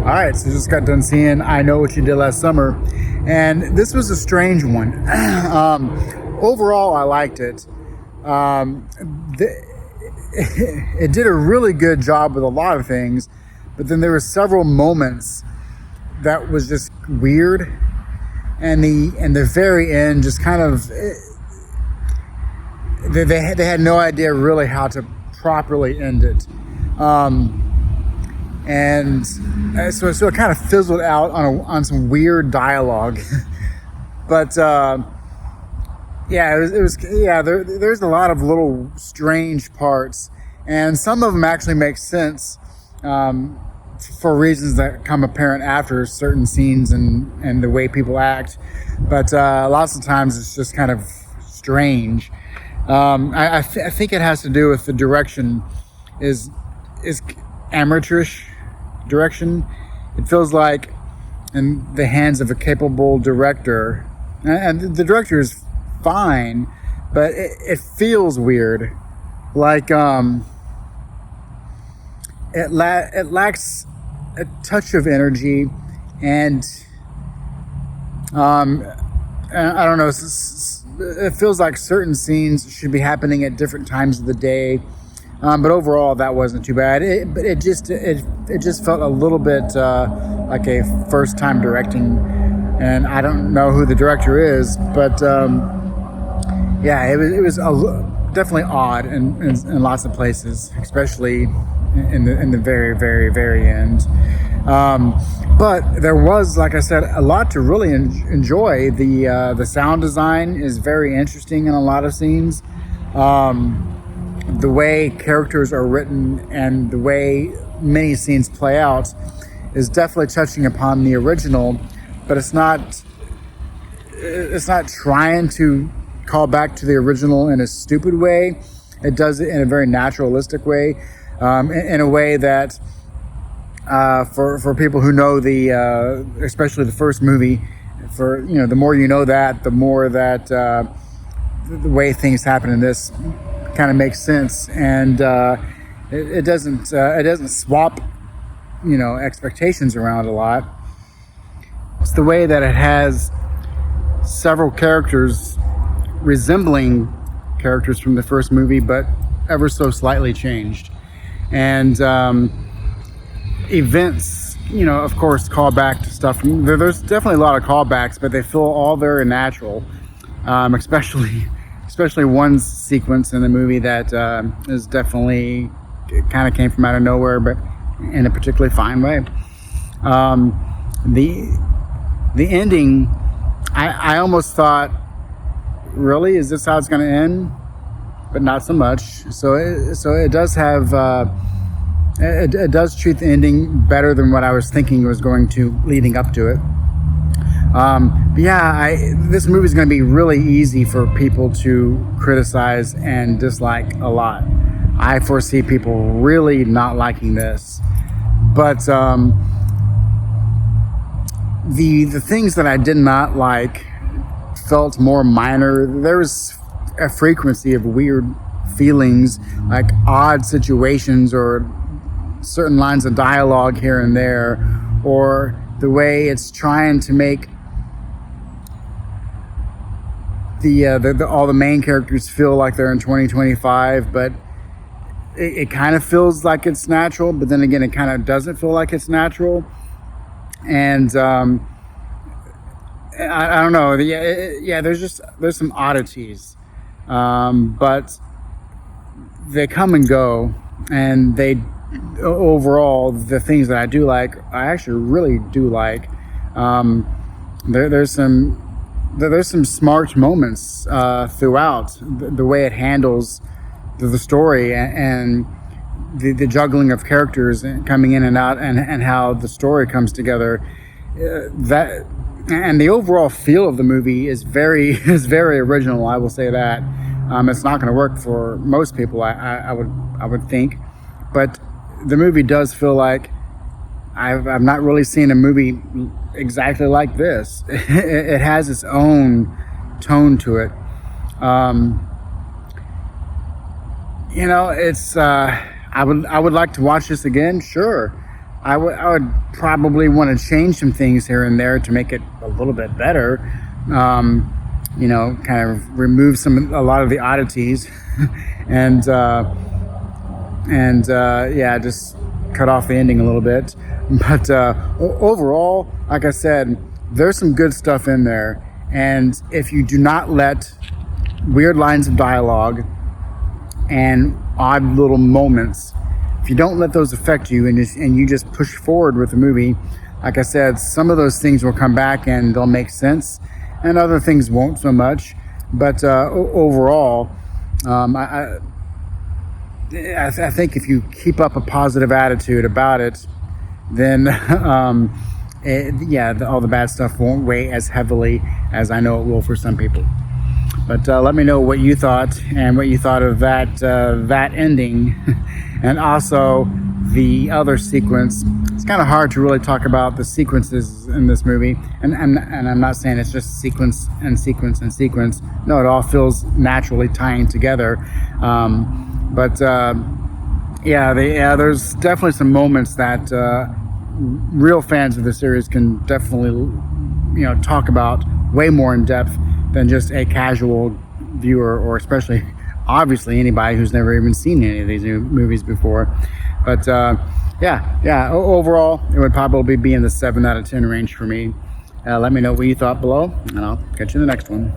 All right, so just got done seeing I Know What You Did Last Summer, and this was a strange one. Overall, I liked it. Um, it did a really good job with a lot of things, but then there were several moments that was just weird, and the very end just kind of they had no idea really how to properly end it. And so it kind of fizzled out on some weird dialogue. But there's a lot of little strange parts, and some of them actually make sense for reasons that come apparent after certain scenes and the way people act. But lots of times it's just kind of strange. I think it has to do with the direction is amateurish direction. It feels like in the hands of a capable director, and the director is fine, but it feels weird, like it lacks a touch of energy, and I don't know, it feels like certain scenes should be happening at different times of the day. But overall, that wasn't too bad. It just felt a little bit like a first time directing, and I don't know who the director is, but it was definitely odd in lots of places, especially in the very, very, very end. But there was, like I said, a lot to really enjoy. The sound design is very interesting in a lot of scenes. The way characters are written and the way many scenes play out is definitely touching upon the original, but it's not trying to call back to the original in a stupid way. It does it in a very naturalistic way, in a way that for people who know especially the first movie, the more you know that, the more that the way things happen in this kind of makes sense, and it doesn't swap expectations around a lot. It's the way that it has several characters resembling characters from the first movie, but ever so slightly changed, and events of course call back to stuff. There's definitely a lot of callbacks, but they feel all very natural, especially one sequence in the movie that is definitely kind of came from out of nowhere, but in a particularly fine way. The ending, I almost thought, really, is this how it's going to end? But not so much. So it does have it does treat the ending better than what I was thinking it was going to leading up to it. This movie is going to be really easy for people to criticize and dislike a lot. I foresee people really not liking this, but the things that I did not like felt more minor. There was a frequency of weird feelings, like odd situations or certain lines of dialogue here and there, or the way it's trying to make all the main characters feel like they're in 2025, but it kind of feels like it's natural, but then again, it kind of doesn't feel like it's natural. And I don't know. There's some oddities, but they come and go, and overall, the things that I do like, I actually really do like. There's some smart moments throughout the way it handles the story and the juggling of characters coming in and out, and how the story comes together. And the overall feel of the movie is very original. I will say that. It's not going to work for most people, I would think, but the movie does feel like I've not really seen a movie exactly like this. It has its own tone to it. It's I would like to watch this again, sure. I would probably want to change some things here and there to make it a little bit better. Kind of remove a lot of the oddities, and just cut off the ending a little bit. But overall, like I said, there's some good stuff in there. And if you do not let weird lines of dialogue and odd little moments, if you don't let those affect you and you just push forward with the movie, like I said, some of those things will come back and they'll make sense, and other things won't so much. But overall, I think if you keep up a positive attitude about it, then all the bad stuff won't weigh as heavily as I know it will for some people. But let me know what you thought and what you thought of that ending, and also the other sequence. It's kind of hard to really talk about the sequences in this movie, and I'm not saying it's just sequence and sequence and sequence. No, it all feels naturally tying together. There's definitely some moments that real fans of the series can definitely, talk about way more in depth than just a casual viewer, or especially, obviously, anybody who's never even seen any of these movies before. But overall, it would probably be in the 7 out of 10 range for me. Let me know what you thought below, and I'll catch you in the next one.